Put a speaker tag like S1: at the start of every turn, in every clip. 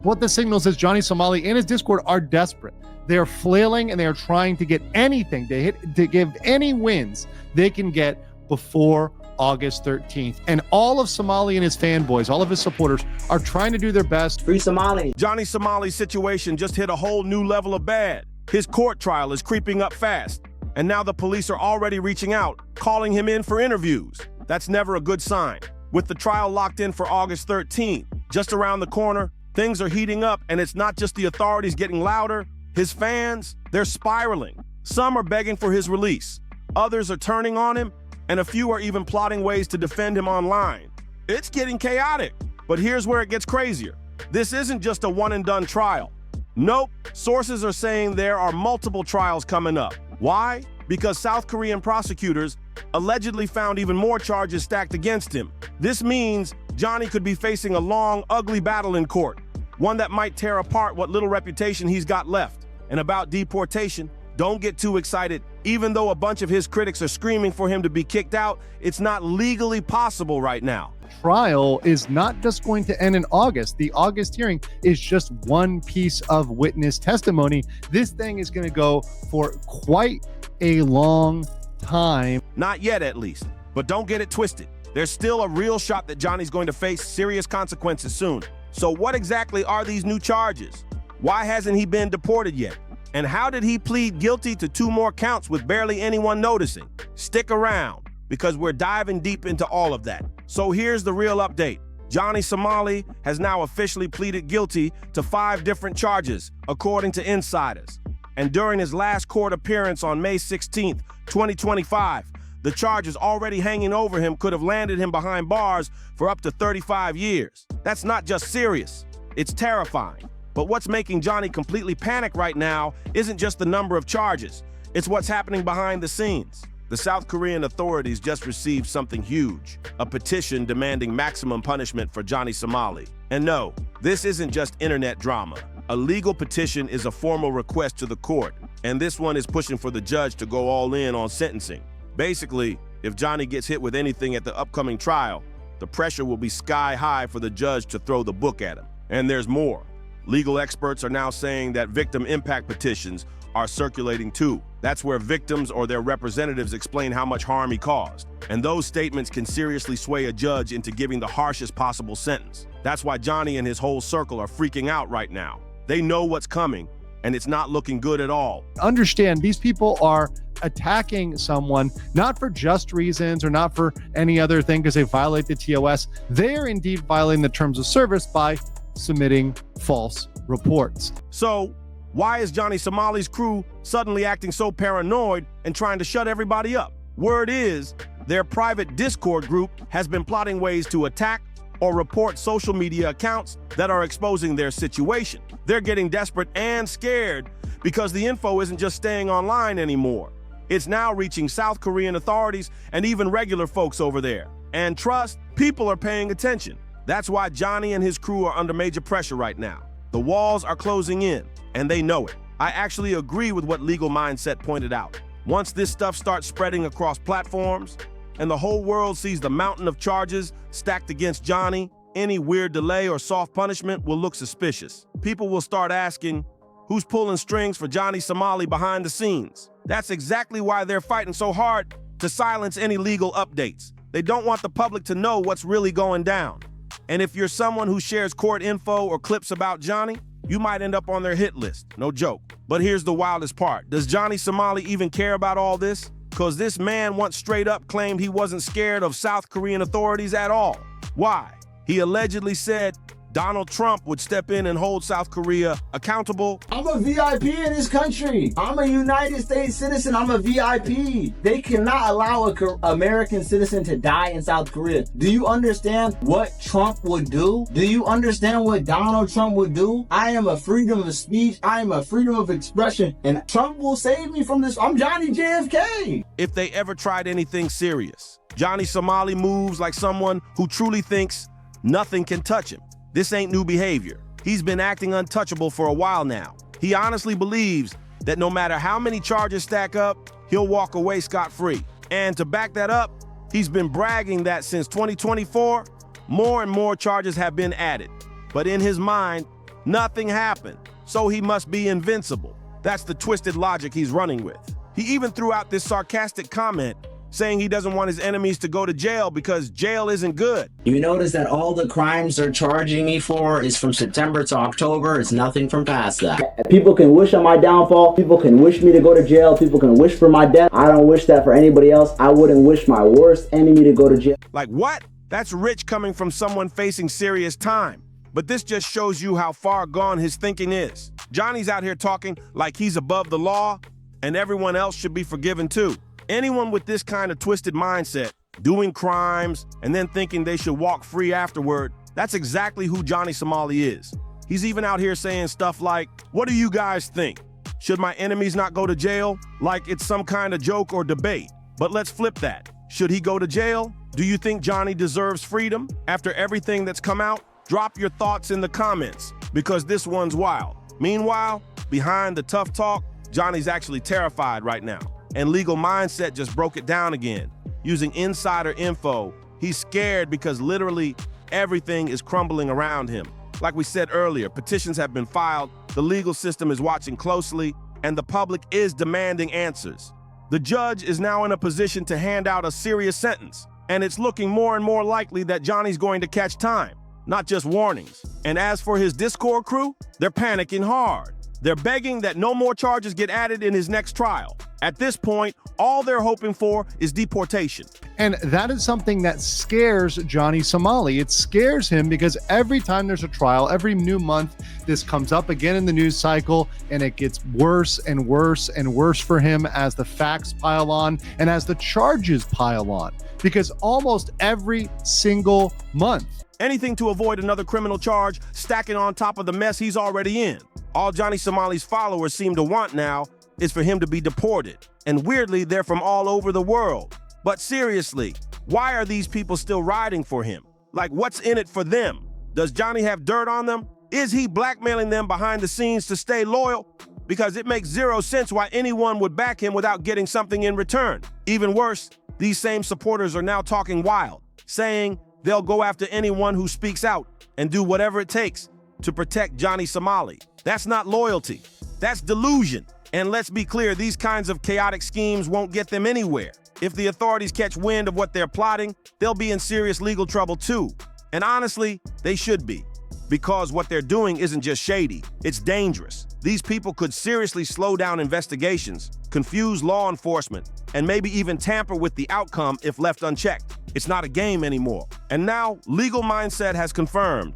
S1: What this signals is Johnny Somali and his Discord are desperate. They are flailing and they are trying to get anything to give any wins they can get before August 13th. And all of Somali and his fanboys, all of his supporters are trying to do their best.
S2: Free Somali.
S3: Johnny Somali's situation just hit a whole new level of bad. His court trial is creeping up fast. And now the police are already reaching out, calling him in for interviews. That's never a good sign. With the trial locked in for August 13th, just around the corner, things are heating up, and it's not just the authorities getting louder. His fans, they're spiraling. Some are begging for his release. Others are turning on him, and a few are even plotting ways to defend him online. It's getting chaotic, but here's where it gets crazier. This isn't just a one-and-done trial. Nope, sources are saying there are multiple trials coming up. Why? Because South Korean prosecutors allegedly found even more charges stacked against him. This means Johnny could be facing a long, ugly battle in court, one that might tear apart what little reputation he's got left. And about deportation, don't get too excited. Even though a bunch of his critics are screaming for him to be kicked out, it's not legally possible right now.
S1: Trial is not just going to end in August. The August hearing is just one piece of witness testimony. This thing is going to go for quite a long time.
S3: Not yet, at least. But don't get it twisted. There's still a real shot that Johnny's going to face serious consequences soon. So what exactly are these new charges? Why hasn't he been deported yet? And how did he plead guilty to 2 more counts with barely anyone noticing? Stick around, because we're diving deep into all of that. So here's the real update. Johnny Somali has now officially pleaded guilty to 5 different charges, according to insiders. And during his last court appearance on May 16th, 2025, the charges already hanging over him could have landed him behind bars for up to 35 years. That's not just serious, it's terrifying. But what's making Johnny completely panic right now isn't just the number of charges, it's what's happening behind the scenes. The South Korean authorities just received something huge, a petition demanding maximum punishment for Johnny Somali. And no, this isn't just internet drama. A legal petition is a formal request to the court, and this one is pushing for the judge to go all in on sentencing. Basically, if Johnny gets hit with anything at the upcoming trial, the pressure will be sky high for the judge to throw the book at him. And there's more. Legal experts are now saying that victim impact petitions are circulating too. That's where victims or their representatives explain how much harm he caused. And those statements can seriously sway a judge into giving the harshest possible sentence. That's why Johnny and his whole circle are freaking out right now. They know what's coming, and it's not looking good at all.
S1: Understand, these people are attacking someone not for just reasons or not for any other thing because they violate the TOS. They are indeed violating the terms of service by submitting false reports.
S3: So, why is Johnny Somali's crew suddenly acting so paranoid and trying to shut everybody up? Word is, their private Discord group has been plotting ways to attack or report social media accounts that are exposing their situation. They're getting desperate and scared because the info isn't just staying online anymore. It's now reaching South Korean authorities and even regular folks over there. And trust, people are paying attention. That's why Johnny and his crew are under major pressure right now. The walls are closing in, and they know it. I actually agree with what Legal Mindset pointed out. Once this stuff starts spreading across platforms, and the whole world sees the mountain of charges stacked against Johnny, any weird delay or soft punishment will look suspicious. People will start asking, who's pulling strings for Johnny Somali behind the scenes? That's exactly why they're fighting so hard to silence any legal updates. They don't want the public to know what's really going down. And if you're someone who shares court info or clips about Johnny, you might end up on their hit list, no joke. But here's the wildest part. Does Johnny Somali even care about all this? Because this man once straight up claimed he wasn't scared of South Korean authorities at all. Why? He allegedly said Donald Trump would step in and hold South Korea accountable.
S2: I'm a VIP in this country. I'm a United States citizen. I'm a VIP. They cannot allow an American citizen to die in South Korea. Do you understand what Trump would do? Do you understand what Donald Trump would do? I am a freedom of speech. I am a freedom of expression. And Trump will save me from this. I'm Johnny JFK.
S3: If they ever tried anything serious, Johnny Somali moves like someone who truly thinks nothing can touch him. This ain't new behavior. He's been acting untouchable for a while now. He honestly believes that no matter how many charges stack up, he'll walk away scot-free. And to back that up, he's been bragging that since 2024, more and more charges have been added. But in his mind, Nothing happened, so he must be invincible. That's the twisted logic he's running with. He even threw out this sarcastic comment saying he doesn't want his enemies to go to jail because jail isn't good.
S2: You notice that all the crimes they're charging me for is from September to October. It's nothing from past that. People can wish on my downfall. People can wish me to go to jail. People can wish for my death. I don't wish that for anybody else. I wouldn't wish my worst enemy to go to jail.
S3: Like what? That's rich coming from someone facing serious time. But this just shows you how far gone his thinking is. Johnny's out here talking like he's above the law and everyone else should be forgiven too. Anyone with this kind of twisted mindset, doing crimes and then thinking they should walk free afterward, that's exactly who Johnny Somali is. He's even out here saying stuff like, what do you guys think? Should my enemies not go to jail? Like it's some kind of joke or debate. But let's flip that. Should he go to jail? Do you think Johnny deserves freedom after everything that's come out? Drop your thoughts in the comments because this one's wild. Meanwhile, behind the tough talk, Johnny's actually terrified right now. And Legal Mindset just broke it down again. Using insider info, he's scared because literally everything is crumbling around him. Like we said earlier, petitions have been filed, the legal system is watching closely, and the public is demanding answers. The judge is now in a position to hand out a serious sentence, and it's looking more and more likely that Johnny's going to catch time, not just warnings. And as for his Discord crew, they're panicking hard. They're begging that no more charges get added in his next trial. At this point, all they're hoping for is deportation.
S1: And that is something that scares Johnny Somali. It scares him because every time there's a trial, every new month, this comes up again in the news cycle, and it gets worse and worse and worse for him as the facts pile on and as the charges pile on. Because almost every single month,
S3: anything to avoid another criminal charge stacking on top of the mess he's already in. All Johnny Somali's followers seem to want now is for him to be deported. And weirdly, they're from all over the world. But seriously, why are these people still riding for him? Like, what's in it for them? Does Johnny have dirt on them? Is he blackmailing them behind the scenes to stay loyal? Because it makes zero sense why anyone would back him without getting something in return. Even worse, these same supporters are now talking wild, saying they'll go after anyone who speaks out and do whatever it takes to protect Johnny Somali. That's not loyalty. That's delusion. And let's be clear, these kinds of chaotic schemes won't get them anywhere. If the authorities catch wind of what they're plotting, they'll be in serious legal trouble too. And honestly, they should be. Because what they're doing isn't just shady, it's dangerous. These people could seriously slow down investigations, confuse law enforcement, and maybe even tamper with the outcome if left unchecked. It's not a game anymore. And now, Legal Mindset has confirmed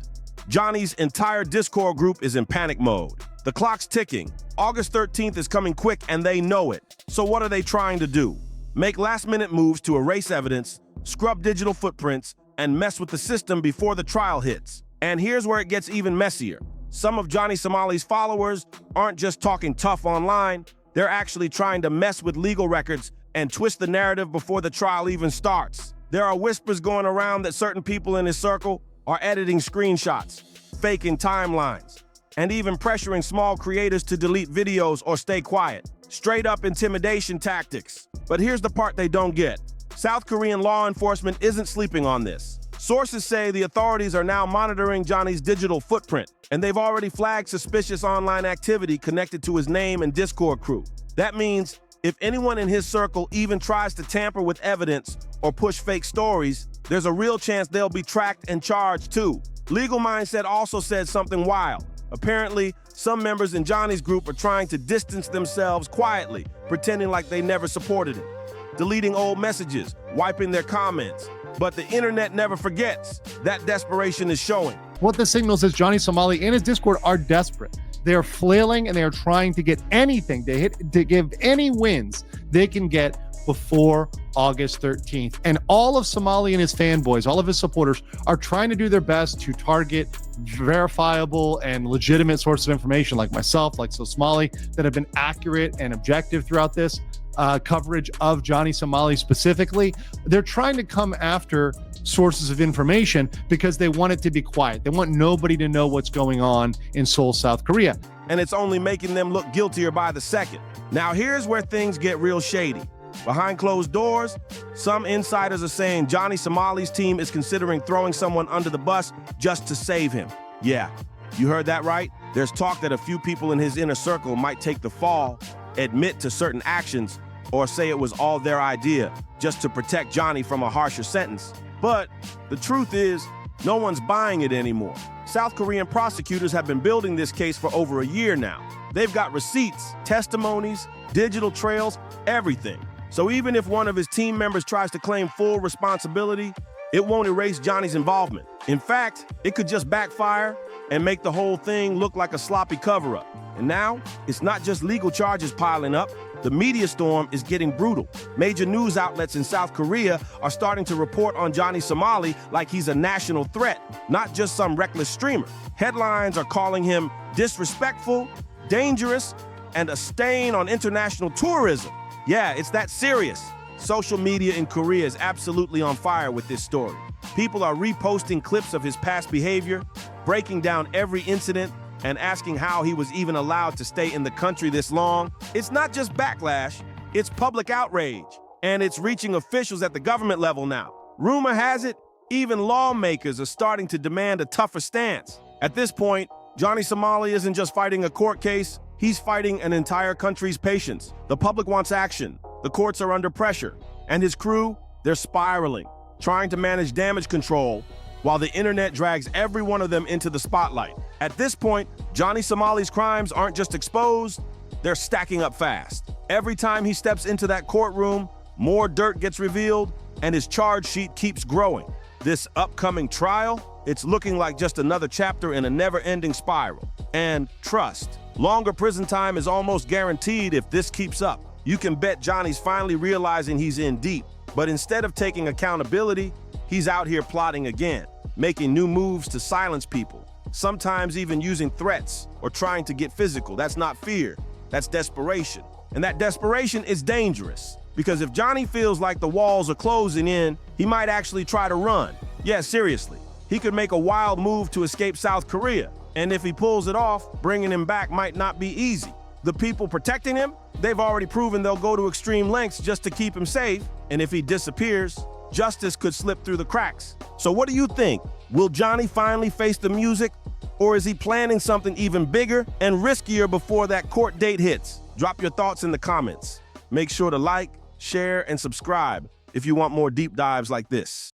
S3: Johnny's entire Discord group is in panic mode. The clock's ticking. August 13th is coming quick and they know it. So what are they trying to do? Make last-minute moves to erase evidence, scrub digital footprints, and mess with the system before the trial hits. And here's where it gets even messier. Some of Johnny Somali's followers aren't just talking tough online, they're actually trying to mess with legal records and twist the narrative before the trial even starts. There are whispers going around that certain people in his circle are editing screenshots, faking timelines, and even pressuring small creators to delete videos or stay quiet. Straight up intimidation tactics. But here's the part they don't get. South Korean law enforcement isn't sleeping on this. Sources say the authorities are now monitoring Johnny's digital footprint, and they've already flagged suspicious online activity connected to his name and Discord crew. That means if anyone in his circle even tries to tamper with evidence or push fake stories, there's a real chance they'll be tracked and charged too. Legal Mindset also said something wild. Apparently, some members in Johnny's group are trying to distance themselves quietly, pretending like they never supported him, deleting old messages, wiping their comments. But the internet never forgets. That desperation is showing.
S1: what this signals is Johnny Somali and his Discord are desperate. They are flailing and they are trying to get anything to give any wins they can get before August 13th. And all of Somali and his fanboys, all of his supporters are trying to do their best to target verifiable and legitimate sources of information like myself, like Somali, that have been accurate and objective throughout this coverage of Johnny Somali specifically. They're trying to come after sources of information because they want it to be quiet. They want nobody to know what's going on in Seoul, South Korea.
S3: And it's only making them look guiltier by the second. Now here's where things get real shady. Behind closed doors, some insiders are saying Johnny Somali's team is considering throwing someone under the bus just to save him. Yeah, you heard that right. There's talk that a few people in his inner circle might take the fall, admit to certain actions, or say it was all their idea just to protect Johnny from a harsher sentence. But the truth is, no one's buying it anymore. South Korean prosecutors have been building this case for over a year now. They've got receipts, testimonies, digital trails, everything. So even if one of his team members tries to claim full responsibility, it won't erase Johnny's involvement. In fact, it could just backfire and make the whole thing look like a sloppy cover-up. And now, it's not just legal charges piling up. The media storm is getting brutal. Major news outlets in South Korea are starting to report on Johnny Somali like he's a national threat, not just some reckless streamer. Headlines are calling him disrespectful, dangerous, and a stain on international tourism. Yeah, it's that serious. Social media in Korea is absolutely on fire with this story. People are reposting clips of his past behavior, breaking down every incident, and asking how he was even allowed to stay in the country this long. It's not just backlash, it's public outrage, and it's reaching officials at the government level now. Rumor has it, even lawmakers are starting to demand a tougher stance. At this point, Johnny Somali isn't just fighting a court case, he's fighting an entire country's patience. The public wants action, the courts are under pressure, and his crew, they're spiraling, trying to manage damage control, while the internet drags every one of them into the spotlight. At this point, Johnny Somali's crimes aren't just exposed, they're stacking up fast. Every time he steps into that courtroom, more dirt gets revealed, and his charge sheet keeps growing. This upcoming trial, it's looking like just another chapter in a never-ending spiral. And trust, longer prison time is almost guaranteed if this keeps up. You can bet Johnny's finally realizing he's in deep, but instead of taking accountability, he's out here plotting again, making new moves to silence people, sometimes even using threats or trying to get physical. That's not fear, that's desperation. And that desperation is dangerous, because if Johnny feels like the walls are closing in, he might actually try to run. Yeah, seriously. He could make a wild move to escape South Korea, and if he pulls it off, bringing him back might not be easy. The people protecting him, they've already proven they'll go to extreme lengths just to keep him safe, and if he disappears, justice could slip through the cracks. So what do you think? Will Johnny finally face the music, or is he planning something even bigger and riskier before that court date hits? Drop your thoughts in the comments. Make sure to like, share, and subscribe if you want more deep dives like this.